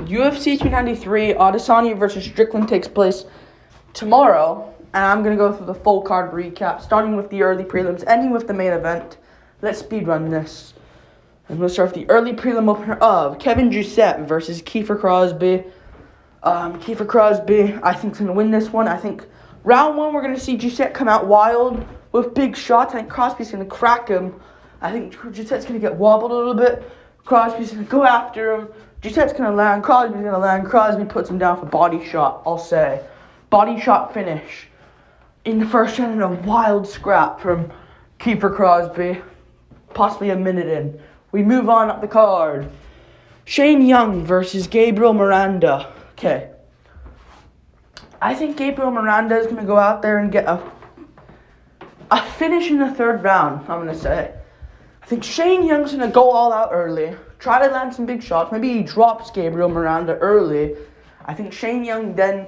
UFC 293, Adesanya versus Strickland takes place tomorrow, and I'm going to go through the full card recap, starting with the early prelims, ending with the main event. Let's speedrun this. And we'll start with the early prelim opener of Kevin Giuseppe versus Kiefer Crosby. Kiefer Crosby, I think, is going to win this one. I think round one, we're going to see Giuseppe come out wild with big shots. I think Crosby's going to crack him. I think Giuseppe's going to get wobbled a little bit. Crosby's going to go after him. Giuseppe's going to land. Crosby's going to land. Crosby puts him down for body shot, I'll say. Body shot finish in the first round in a wild scrap from Kiefer Crosby. Possibly a minute in. We move on up the card. Shane Young versus Gabriel Miranda. Okay. I think Gabriel Miranda is going to go out there and get a finish in the third round, I'm going to say. I think Shane Young's going to go all out early. Try to land some big shots. Maybe he drops Gabriel Miranda early. I think Shane Young then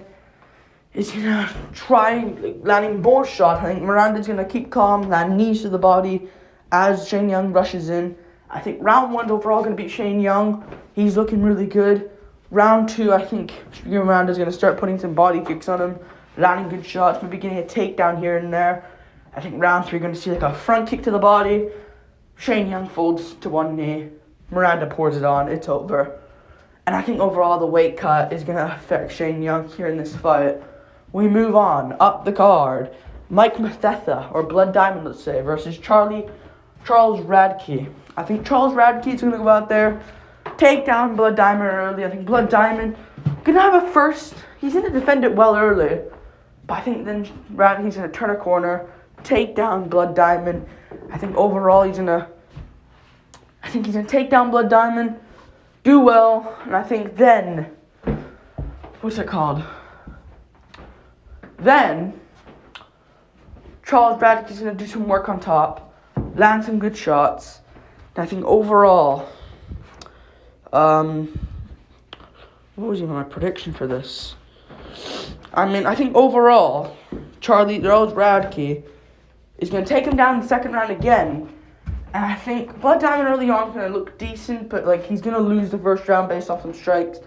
is going to try landing more shots. I think Miranda's going to keep calm, land knees to the body as Shane Young rushes in. I think round one's overall going to be Shane Young. He's looking really good. Round two, I think Miranda's going to start putting some body kicks on him, landing good shots, maybe getting a takedown here and there. I think round three, you're going to see like a front kick to the body. Shane Young folds to one knee. Miranda pours it on. It's over. And I think overall the weight cut is going to affect Shane Young here in this fight. We move on up the card. Mike Mathetha, or Blood Diamond, let's say, versus Charles Radke. I think Charles Radke is going to go out there, take down Blood Diamond early. I think Blood Diamond going to have a first. He's going to defend it well early. But I think then Radke's going to turn a corner, take down Blood Diamond. I think overall he's going to take down Blood Diamond, do well, and I think then, Then, Charles Radke's going to do some work on top, land some good shots, and I think overall, what was even my prediction for this? I think overall, Charles Radke is going to take him down in the second round again. And I think Blood Diamond early on is going to look decent, but he's going to lose the first round based off some strikes.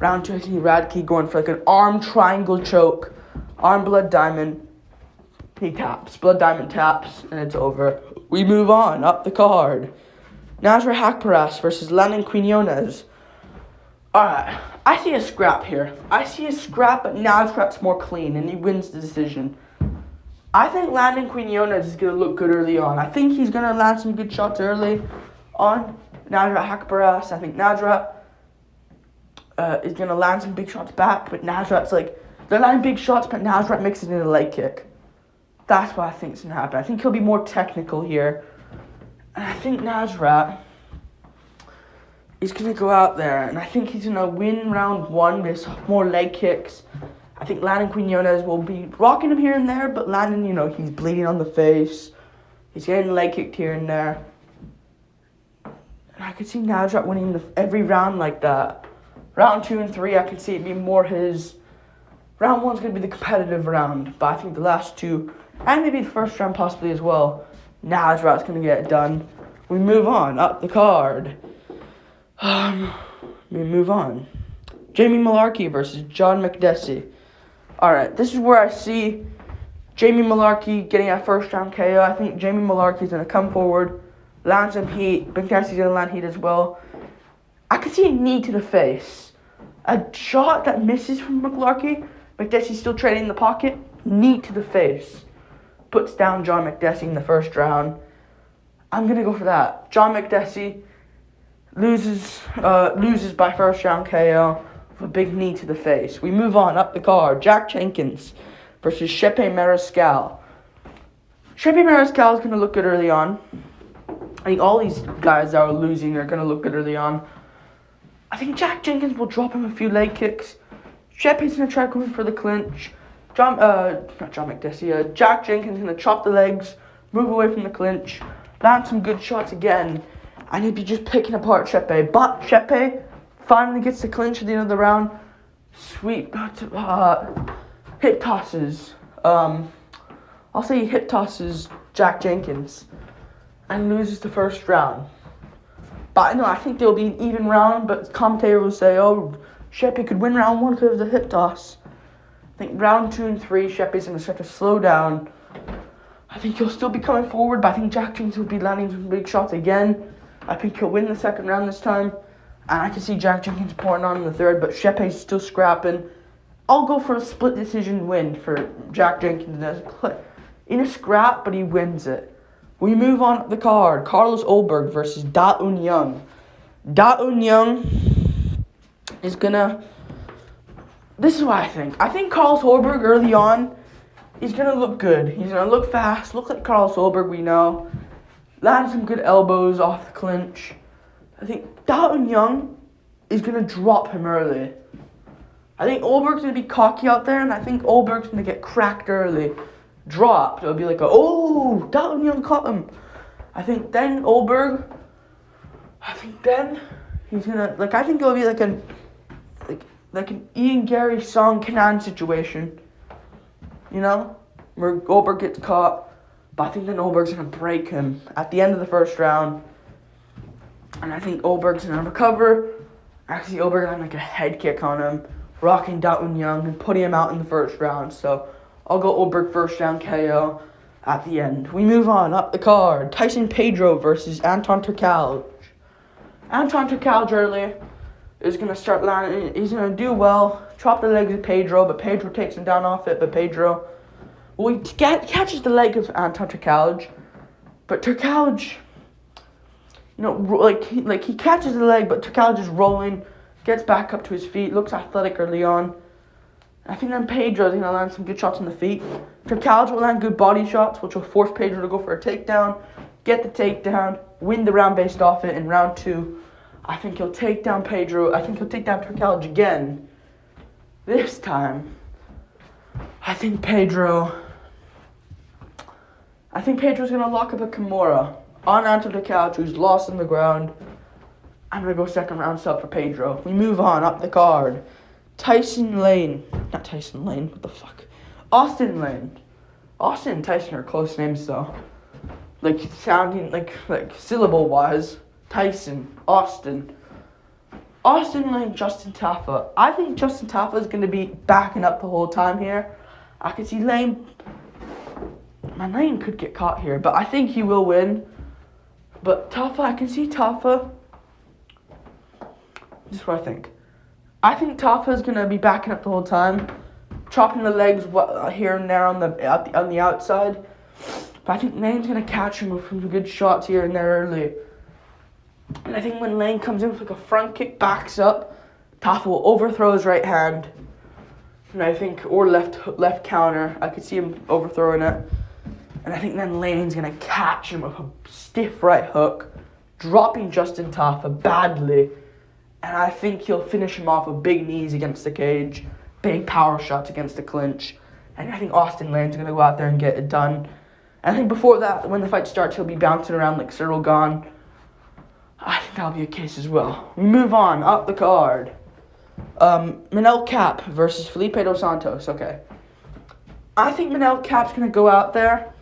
Round two, I see Radke going for an arm triangle choke. Arm Blood Diamond. He taps. Blood Diamond taps, and it's over. We move on up the card. Nasrat Haqparast versus Landon Quinones. Alright, I see a scrap here. I see a scrap, but Nasrat's more clean, and he wins the decision. I think Landon Quinones is going to look good early on. I think he's going to land some good shots early on Nasrat Haqparast. I think Nasrat is going to land some big shots back, but Nasrat's they're landing big shots, but Nasrat mixes it in a leg kick. That's what I think is going to happen. I think he'll be more technical here. And I think Nasrat is going to go out there, and I think he's going to win round one with more leg kicks. I think Landon Quinones will be rocking him here and there, but Landon, he's bleeding on the face. He's getting leg kicked here and there. And I could see Nasrat winning every round like that. Round 2 and 3, I could see it being more his. Round 1's going to be the competitive round, but I think the last two, and maybe the first round possibly as well, Nasrat's going to get it done. We move on up the card. We move on. Jamie Mullarkey versus John McDessie. Alright, this is where I see Jamie Mullarkey getting a first round KO. I think Jamie Mullarkey's going to come forward, land some heat. McDessie's going to land heat as well. I could see a knee to the face. A shot that misses from Mullarkey. McDessie's still trading in the pocket. Knee to the face. Puts down John McDessie in the first round. I'm going to go for that. John McDessie loses by first round KO. A big knee to the face. We move on up the card. Jack Jenkins versus Shepe Mariscal. Shepe Mariscal is going to look good early on. I think all these guys that are losing are going to look good early on. I think Jack Jenkins will drop him a few leg kicks. Shepe's going to try going for the clinch. Jack Jenkins is going to chop the legs, move away from the clinch, land some good shots again, and he'd be just picking apart Shepe. But Shepe finally gets the clinch at the end of the round. Sweet hip tosses. I'll say he hip tosses Jack Jenkins and loses the first round. But no, I think there'll be an even round, but commentator will say, oh, Shepe could win round 1 because of the hip toss. I think round 2 and 3, Shepe's going to start to slow down. I think he'll still be coming forward, but I think Jack Jenkins will be landing some big shots again. I think he'll win the second round this time. And I can see Jack Jenkins pouring on in the third, but Shepe's still scrapping. I'll go for a split decision win for Jack Jenkins in a scrap, but he wins it. We move on up the card. Carlos Ulberg versus Da Un Young. Da Un Young is gonna... This is what I think. I think Carlos Ulberg early on is gonna look good. He's gonna look fast, look like Carlos Ulberg we know. Land some good elbows off the clinch. I think Da Un Young is gonna drop him early. I think Ulberg's going to be cocky out there, and I think Ulberg's going to get cracked early. Dropped. It'll be like, oh, Da Un Young caught him. I think then Ulberg, he's going to, I think it'll be like an Ian Gary Song Kanan situation. You know? Where Ulberg gets caught, but I think then Ulberg's going to break him at the end of the first round. And I think Ulberg's going to recover. Actually, Ulberg's going to make a head kick on him, rocking Da Un Young and putting him out in the first round. So I'll go Ulberg first round KO at the end. We move on up the card. Tyson Pedro versus Anton Turkalj. Anton Turkalj early is going to start landing. He's going to do well. Chop the legs of Pedro, but Pedro takes him down off it. But Pedro, he catches the leg of Anton Turkalj. But Turkalj, he catches the leg, but Turkalj is rolling. Gets back up to his feet, looks athletic early on. I think then Pedro's going to land some good shots on the feet. Turkalj will land good body shots, which will force Pedro to go for a takedown. Get the takedown, win the round based off it in round 2. I think he'll take down Pedro. I think he'll take down Turkalj again. This time, I think Pedro's going to lock up a Kimura on Anton Turkalj, who's lost on the ground. I'm going to go second round sub for Pedro. We move on up the card. Austin Lane. Austin and Tyson are close names though. Sounding like syllable wise. Tyson, Austin. Austin Lane, Justin Tafa. I think Justin Tafa is going to be backing up the whole time here. I can see Lane. Lane could get caught here, but I think he will win. But Tafa, I can see Tafa. This is what I think. I think Tafa is going to be backing up the whole time, chopping the legs here and there on the outside. But I think Lane's going to catch him with some good shots here and there early. And I think when Lane comes in with a front kick, backs up, Tafa will overthrow his right hand. And I think, or left counter. I could see him overthrowing it. And I think then Lane's going to catch him with a stiff right hook, dropping Justin Tafa badly. And I think he'll finish him off with big knees against the cage, big power shots against the clinch. And I think Austin Lane's going to go out there and get it done. And I think before that, when the fight starts, he'll be bouncing around like Cyril Gahn. I think that'll be a case as well. We move on, up the card. Manel Kape versus Felipe Dos Santos. Okay. I think Manel Kape's going to go out there.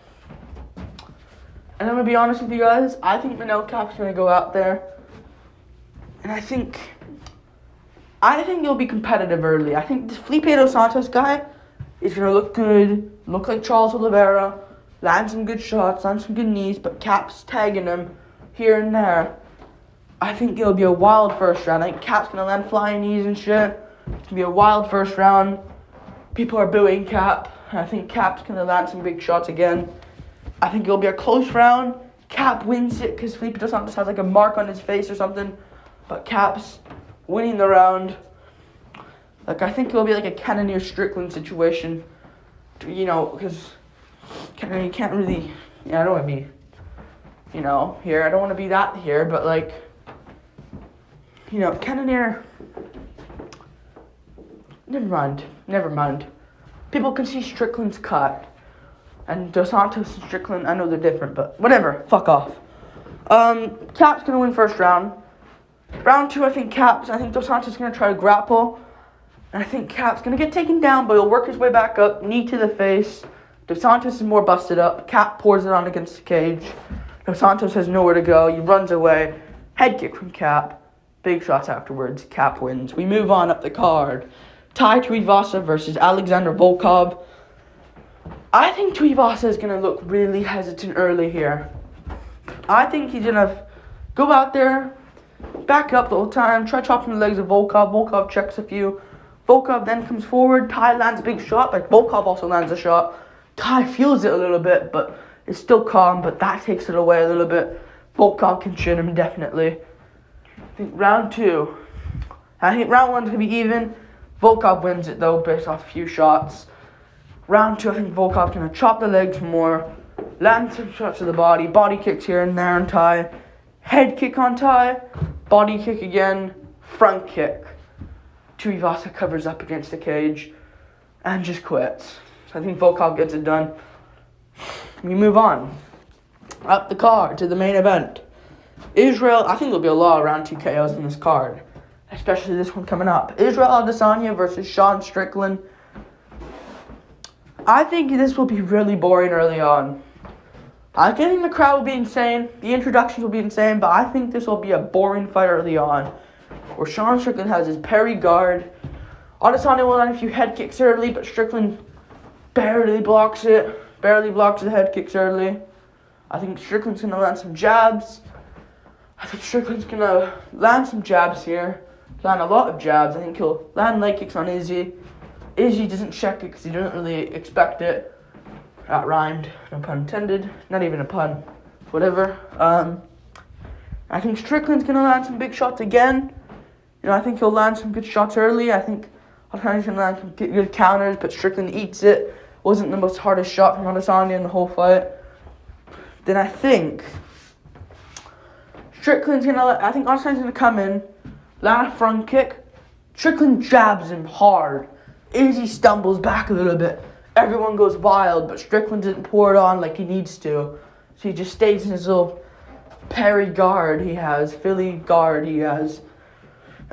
And I'm going to be honest with you guys. I think Manel Kape's going to go out there. And I think he'll be competitive early. I think this Felipe Dos Santos guy is going to look good, look like Charles Oliveira, land some good shots, land some good knees, but Kape's tagging him here and there. I think it'll be a wild first round. I think Kape's going to land flying knees and shit. It's going to be a wild first round. People are booing Kape. I think Kape's going to land some big shots again. I think it'll be a close round. Kape wins it because Felipe Dos Santos has a mark on his face or something. But Kape's winning the round. I think it'll be a Cannonier Strickland situation. Because Cannonier can't really... I don't want to be, here. I don't want to be that here, but, Cannonier... Never mind. People can see Strickland's cut. And Dos Santos and Strickland, I know they're different, but whatever. Fuck off. Kape's going to win first round. Round 2, I think Dos Santos is going to try to grapple. And I think Kape's going to get taken down, but he'll work his way back up. Knee to the face. Dos Santos is more busted up. Kape pours it on against the cage. Dos Santos has nowhere to go. He runs away. Head kick from Kape. Big shots afterwards. Cap wins. We move on up the card. Tai Tuivasa versus Alexander Volkov. I think Tuivasa is going to look really hesitant early here. I think he's going to go out there, back up the whole time, try chopping the legs of Volkov. Volkov checks a few. Volkov then comes forward. Tai lands a big shot, but Volkov also lands a shot. Tai feels it a little bit, but is still calm, but that takes it away a little bit. Volkov can chin him, definitely. I think round 2. I think round 1's going to be even. Volkov wins it, though, based off a few shots. Round 2, I think Volkov's going to chop the legs more, land some shots to the body kicks here and there on Tai, head kick on Tai, body kick again, front kick. Tuivasa covers up against the cage and just quits. So I think Volkov gets it done. We move on up the card to the main event. Israel, I think there'll be a lot of round 2 KOs in this card, especially this one coming up. Israel Adesanya versus Sean Strickland. I think this will be really boring early on. I think the crowd will be insane, the introductions will be insane, but I think this will be a boring fight early on, where Sean Strickland has his parry guard. Adesanya will land a few head kicks early, but Strickland barely blocks the head kicks early. I think Strickland's going to land some jabs. I think Strickland's going to land some jabs here, land a lot of jabs. I think he'll land leg kicks on Izzy. Izzy doesn't check it because he doesn't really expect it. That rhymed, no pun intended. Not even a pun. Whatever. I think Strickland's going to land some big shots again. I think he'll land some good shots early. I think Adesanya's going to land some good counters, but Strickland eats it. Wasn't the most hardest shot from Adesanya in the whole fight. Then I think Adesanya's going to come in, land a front kick. Strickland jabs him hard. Izzy stumbles back a little bit. Everyone goes wild, but Strickland didn't pour it on like he needs to. So he just stays in his little parry guard he has, Philly guard he has.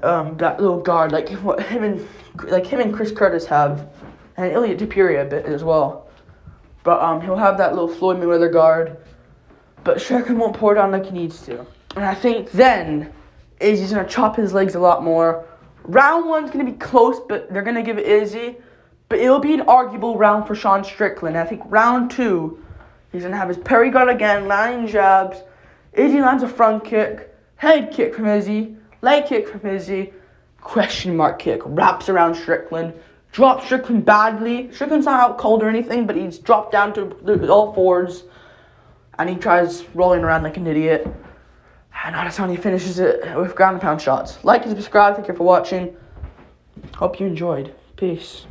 That little guard, like him and Chris Curtis have, and Ilya Tapiria a bit as well. But he'll have that little Floyd Mayweather guard, but Strickland won't pour it on like he needs to. And I think then Izzy's gonna chop his legs a lot more. Round 1's going to be close, but they're going to give it Izzy. But it'll be an arguable round for Sean Strickland. I think round 2, he's going to have his parry guard again, landing jabs. Izzy lands a front kick, head kick from Izzy, leg kick from Izzy, question mark kick, wraps around Strickland, drops Strickland badly. Strickland's not out cold or anything, but he's dropped down to all fours, and he tries rolling around like an idiot. And Adesanya finishes it with ground and pound shots. Like and subscribe. Thank you for watching. Hope you enjoyed. Peace.